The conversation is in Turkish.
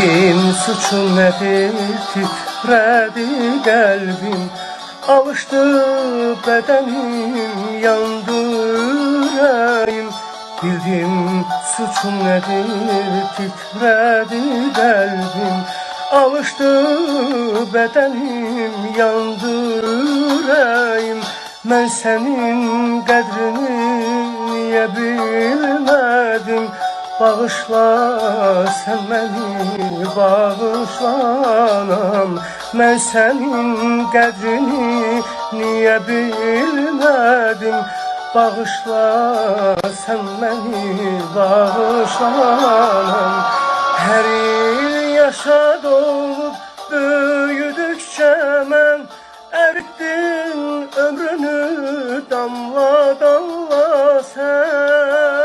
Benim suçum nedir? Titredi kalbim, alıştı bedenim, yandı yüreğim. Bildim suçum nedir? Titredi kalbim, alıştı bedenim, yandı yüreğim. Ben senin kadrini niye bilmedim? Bağışla sen beni, bağışlanam. Ben senin qədrini niye bilmedim? Bağışla sen beni, bağışlanam. Her il yaşa dolup büyüdükçe mən erittin ömrünü damla damla sen.